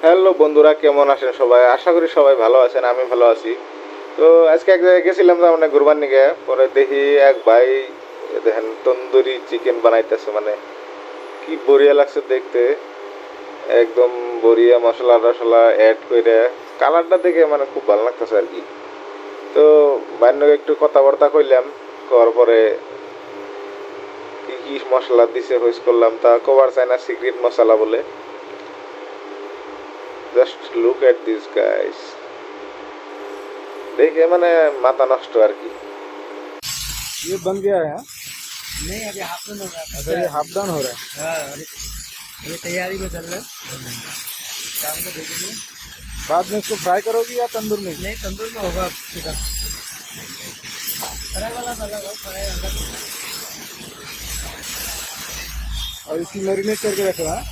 Hello বন্ধুরা, কেমন আছেন সবাই? আশা করি সবাই ভালো আছেন, আমি ভালো আছি। তো আজকে এক জায়গায় গেছিলাম তো মানে ঘুরবার নিগে, পরে দেখি এক ভাই দেখেন তন্দুরি চিকেন বানাইতেছে, মানে কি বড়িয়া লাগছে দেখতে। একদম বড়িয়া মশলা টশলা অ্যাড করে কালারটা দেখে মানে খুব ভালো লাগতেছে আর কি। তো বাইর একটু কথাবার্তা কইলাম, করার পরে কি কি মশলা দিছে হইস করলাম, তা কভার চায় না সিক্রেট মশলা বলে। Just look at this guys, দেখে মানে মাথা নষ্ট আর কি। ये बन गया है हाँ? नहीं अभी हाफ डन हो रहा है। अच्छा ये हाफ डाउन हो रहा है। हाँ अभी तैयारी में चल रहा है। शाम को भेजेंगे। बाद में इसको फ्राई करोगी या तंदूर में? नहीं तंदूर में होगा चिकन। फ्राई वाला अलग है, फ्राई अलग। और इसकी मैरिनेट करके रखो हाँ?